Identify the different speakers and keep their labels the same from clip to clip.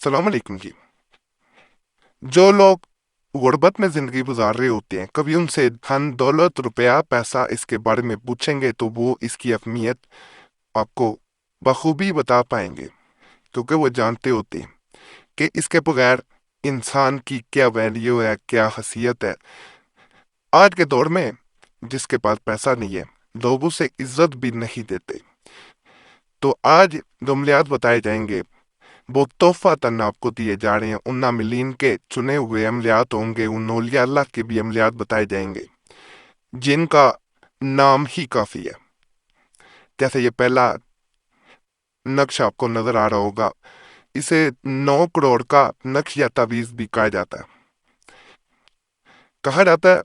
Speaker 1: अस्सलाम वालेकुम जी। जो लोग गुर्बत में जिंदगी गुजार रहे होते हैं, कभी उनसे धन दौलत रुपया पैसा इसके बारे में पूछेंगे तो वो इसकी अहमियत आपको बखूबी बता पाएंगे, क्योंकि वो जानते होते हैं कि इसके बगैर इंसान की क्या वैल्यू है, क्या हसीयत है। आज के दौर में जिसके पास पैसा नहीं है, लोग उसे इज्जत भी नहीं देते। तो आज जो अमलियात बताए जाएंगे वो तोहफा तन आपको दिए जा रहे हैं। उन नामिलीन के चुने हुए अमलियात होंगे, उन औलिया अल्लाह के भी अमलियात बताए जाएंगे जिनका नाम ही काफी है। जैसे ये पहला नक्श आपको नजर आ रहा होगा, इसे 9 करोड़ का नक्श या तावीज भी कहा जाता है। कहा जाता है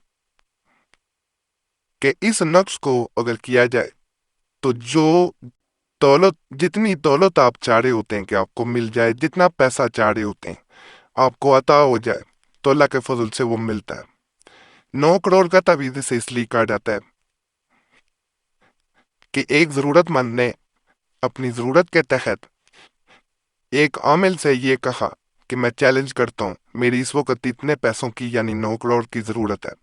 Speaker 1: कि इस नक्श को अगर किया जाए तो जो दौलत, जितनी दौलत आप चाह रहे होते हैं कि आपको मिल जाए, जितना पैसा चाह रहे होते हैं आपको अता हो जाए, तो अल्लाह के फजल से वो मिलता है। 9 करोड़ का तावीज इसे इसलिए कहा जाता है कि एक जरूरतमंद ने अपनी जरूरत के तहत एक आमिल से ये कहा कि मैं चैलेंज करता हूँ, मेरी इस वक्त इतने पैसों की यानी 9 करोड़ की जरूरत है,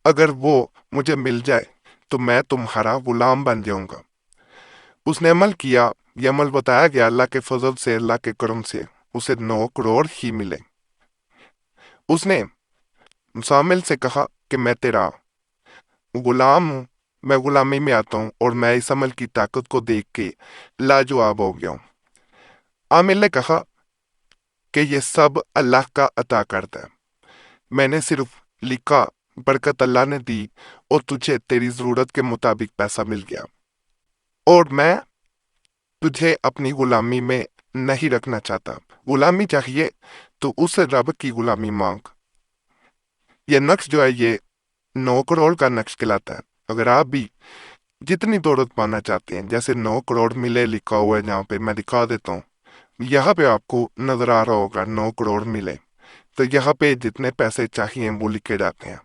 Speaker 1: अगर वो मुझे मिल जाए तो मैं तुम्हारा गुलाम बन जाऊंगा। उसने अमल किया, ये अमल बताया गया, अल्लाह के फजल से, अल्लाह के करम से उसे 9 करोड़ ही मिले। उसने मुसामिल से कहा कि मैं तेरा गुलाम हूं, मैं गुलामी में आता हूं और मैं इस अमल की ताकत को देख के लाजवाब हो गया हूं। आमिर ने कहा कि ये सब अल्लाह का अता करता है, मैंने सिर्फ लिखा, बरकत अल्लाह ने दी और तुझे तेरी जरूरत के मुताबिक पैसा मिल गया, और मैं तुझे अपनी गुलामी में नहीं रखना चाहता। गुलामी चाहिए तो उस रब की गुलामी मांग। ये नक्श जो है ये 9 करोड़ का नक्श कहलाता है। अगर आप भी जितनी दौलत पाना चाहते हैं, जैसे 9 करोड़ मिले लिखा हुआ है, जहाँ पे मैं दिखा देता हूँ, यहाँ पे आपको नजर आ रहा होगा 9 करोड़ मिले, तो यहाँ पे जितने पैसे चाहिए वो लिखे जाते हैं।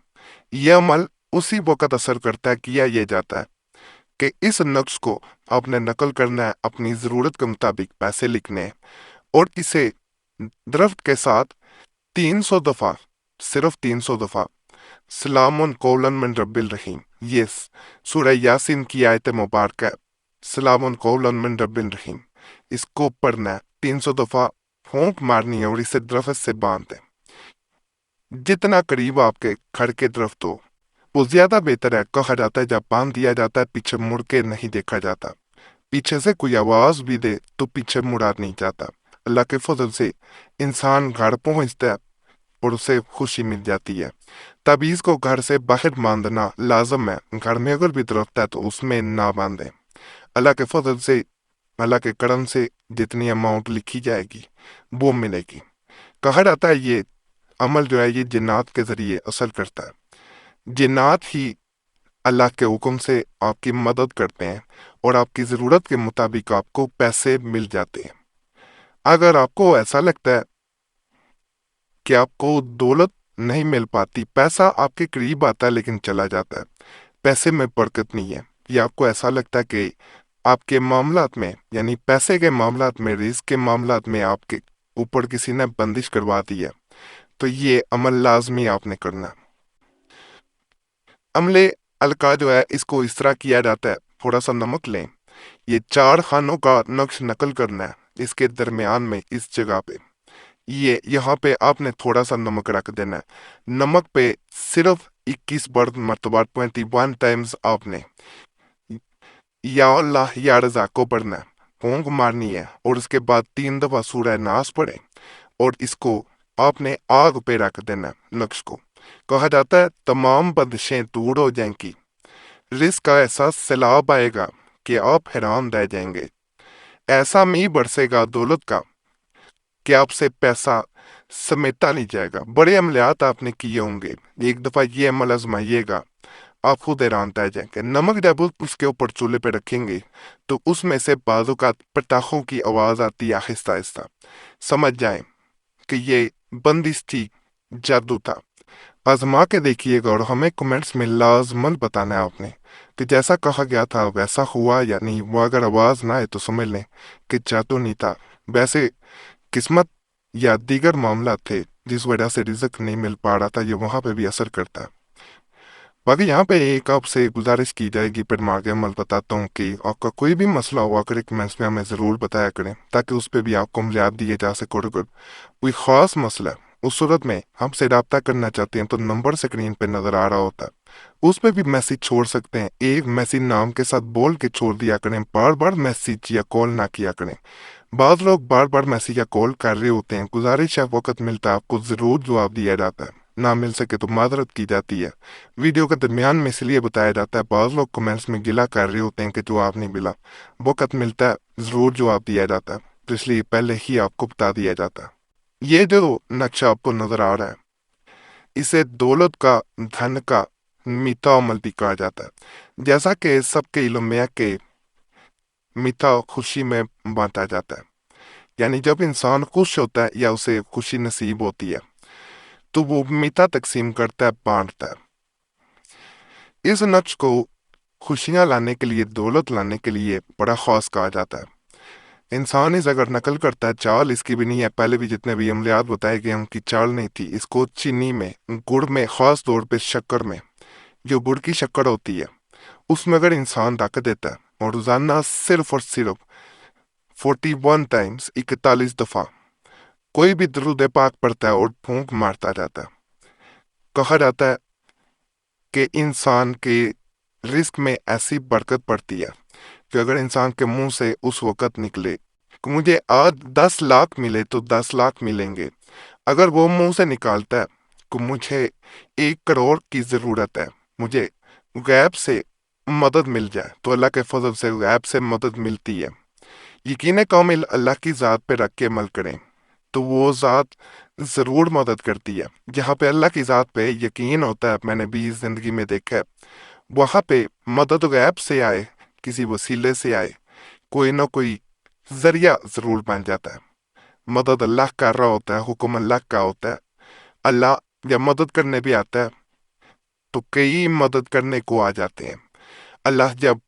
Speaker 1: यह अमल उसी वक्त असर करता है, किया ये जाता है कि इस नक्श को आपने नकल करना है, अपनी जरूरत के मुताबिक पैसे लिखने हैं और इसे दरफ्त के साथ 300 दफा, सिर्फ 300 दफा सलामुन कौलन मिन रब्बिल रहीम, ये सूरह यासीन की आयत मुबारक है, सलामुन कौलन मिन रब्बिल रहीम, इसको पढ़ना है 300 दफा, फूंक मारनी है और इसे दरख्त से बांध दें। जितना करीब आपके घर के दरख्त हो वो ज्यादा बेहतर है। कहा जाता है जब बांध दिया जाता है पीछे मुड़ के नहीं देखा जाता, पीछे से कोई आवाज भी दे तो पीछे मुड़ा नहीं जाता। अल्लाह के फजल से इंसान घर पहुंचता है और उसे खुशी मिल जाती है। ताबीज को घर से बाहर बांधना लाजम है, घर में अगर भी दरख्त है तो उसमें ना बांधे। अल्लाह के फजल से, अल्लाह के करम से जितनी अमाउंट लिखी जाएगी वो मिलेगी। कहा जाता है ये अमल जो है ये जिन्नात के जरिए असर करता है। जिन्नात ही अल्लाह के हुक्म से आपकी मदद करते हैं और आपकी ज़रूरत के मुताबिक आपको पैसे मिल जाते हैं। अगर आपको ऐसा लगता है कि आपको दौलत नहीं मिल पाती, पैसा आपके करीब आता है लेकिन चला जाता है, पैसे में बरकत नहीं है, या आपको ऐसा लगता है कि आपके मामलात में यानी पैसे के मामलात में, रिस्क के मामलात में आपके ऊपर किसी ने बंदिश करवा दी है, तो ये अमल लाजमी आपने करना। अमले अलका जो है इसको इस तरह किया जाता है, थोड़ा सा नमक लें, ये 4 खानों का नक्श नकल करना है, इसके दरमियान में इस जगह पे ये यहाँ पे आपने थोड़ा सा नमक रख देना है। नमक पे सिर्फ 21 बार मरतबा 21 टाइम्स आपने या अल्लाह या रज़ा को पढ़ना है, फूंक मारनी है और उसके बाद 3 दफा सूरह नास पढ़े और इसको आपने आग पे रख देना है नक्श को। कहा जाता है तमाम बंदिशें दूर हो जाएंगी, रिस्क का ऐसा सैलाब आएगा कि आप हैरान रह जाएंगे, ऐसा मींह बरसेगा दौलत का कि आपसे पैसा समेटा नहीं जाएगा। बड़े अमलियात आपने किए होंगे, एक दफा ये अमल आजमाइएगा, आप खुद हैरान रह जाएंगे। नमक जब उसके ऊपर चूल्हे पे रखेंगे तो उसमें से बाजू का पटाखों की आवाज आती है आहिस्ता आहिस्ता, समझ जाएं कि ये बंदिश थी, जादू था। आजमा के देखिएगा और हमें कमेंट्स में लाजमन बताना है आपने कि जैसा कहा गया था वैसा हुआ या नहीं। वो अगर आवाज ना आए तो समझ लें कि जादू नहीं था। वैसे किस्मत या दीगर मामला थे जिस वजह से रिज़्क नहीं मिल पा रहा था, ये वहाँ पे भी असर करता है। बाकी यहाँ पे एक आपसे गुजारिश की जाएगी, फिर मैं आगे अमल बताता हूँ कि आपका कोई भी मसला हुआ करे कमेंट्स में हमें ज़रूर बताया करें ताकि उस पर भी आपको अमलियात दिए जा सके। और अगर कोई ख़ास मसला है, उस सूरत में हमसे रब्ता करना चाहते हैं तो नंबर स्क्रीन पे नज़र आ रहा होता है, उस पर भी मैसेज छोड़ सकते हैं। एक मैसेज नाम के साथ बोल के छोड़ दिया करें, बार बार मैसेज या कॉल ना किया करें। बाद लोग बार बार मैसेज या कॉल कर रहे होते हैं, गुजारिश है वक्त मिलता है आपको ज़रूर जवाब दिया जाता है, ना मिल सके तो माजरत की जाती है। वीडियो के दरमियान में इसलिए बताया जाता है, बाद लोग कमेंट्स में गिला कर रहे होते हैं कि जवाब नहीं मिला। वक्त मिलता है ज़रूर जवाब दिया जाता है, तो इसलिए पहले ही आपको बता दिया जाता है। ये जो नक्शा आपको नज़र आ रहा है, इसे दौलत का, धन का मीठा अमल भी कहा जाता है। जैसा कि सबके इल्म में है कि मीठा खुशी में बांटा जाता है, यानी जब इंसान खुश होता है या उसे खुशी नसीब होती है तो वो मीठा तकसीम करता है, बांटता है। इस नक्श को खुशियां लाने के लिए, दौलत लाने के लिए बड़ा खास कहा जाता है। इंसान इस अगर नकल करता है, चाल इसकी भी नहीं है, पहले भी जितने भी अमलियात बताए गए उनकी चाल नहीं थी। इसको चीनी में, गुड़ में, खास तौर पे शक्कर में, जो गुड़ की शक्कर होती है उसमें अगर इंसान रख देता है और रोजाना सिर्फ और सिर्फ 41 टाइम्स, 41 दफा कोई भी दरूद पाक पढ़ता है और फूंक मारता जाता है, कहा जाता है कि इंसान के रिस्क में ऐसी बरकत पड़ती है कि अगर इंसान के मुंह से उस वक़्त निकले कि मुझे आज 10 लाख मिले तो 10 लाख मिलेंगे, अगर वो मुंह से निकालता है कि मुझे 1 करोड़ की ज़रूरत है, मुझे गैब से मदद मिल जाए, तो अल्लाह के फजल से गैब से मदद मिलती है। यकीन कामिल अल्लाह की ज़ात पे रख के अमल करें तो वो ज़ात ज़रूर मदद करती है। जहाँ पे अल्लाह की ज़ात पे यकीन होता है, मैंने भी इस ज़िंदगी में देखा है, वहाँ पे मदद गैब से आए, किसी वसीले से आए, कोई ना कोई जरिया ज़रूर बन जाता है। मदद अल्लाह कर रहा होता है, हुक्म अल्लाह का होता है। अल्लाह जब मदद करने भी आता है तो कई मदद करने को आ जाते हैं। अल्लाह जब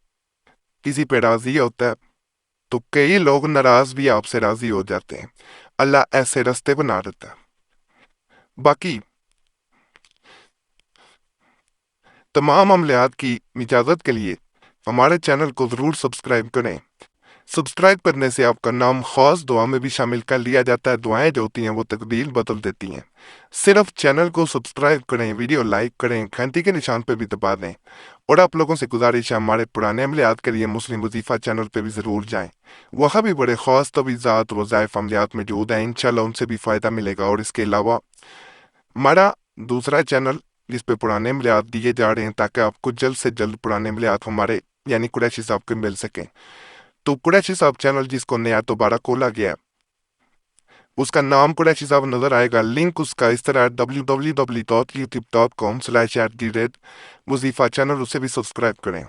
Speaker 1: किसी पे राज़ी होता है तो कई लोग नाराज़ भी आपसे राज़ी हो जाते हैं। अल्लाह ऐसे रास्ते बना देता है। बाकी तमाम अमलियात की इजाज़त के लिए हमारे चैनल को ज़रूर सब्सक्राइब करें। सब्सक्राइब करने से आपका नाम खास दुआ में भी शामिल कर लिया जाता है। दुआएं जो होती हैं वो तकदीर बदल देती हैं। सिर्फ चैनल को सब्सक्राइब करें, वीडियो लाइक करें, घंटी के निशान पर भी दबा दें। और आप लोगों से गुजारिश है, हमारे पुराने अमलियात के लिए मुस्लिम वजीफ़ा चैनल पर भी ज़रूर जाएं। वहाँ भी बड़े ख़ास तवीज़ात, वज़ाइफ, अमलियात मौजूद हैं। इंशाल्लाह उनसे भी फ़ायदा मिलेगा। और इसके अलावा हमारा दूसरा चैनल जिस पे पुराने अमलियात दिए जा रहे हैं ताकि आपको जल्द से जल्द पुराने अमलियात हमारे यानी कुरैशी साहब के मिल सकें। तो कुरैशी साहब चैनल जिसको नया दोबारा खोला गया, उसका नाम कुरैशी साहब नजर आएगा। लिंक उसका इस तरह www.youtube.com/वजीफा चैनल, उसे भी सब्सक्राइब करें।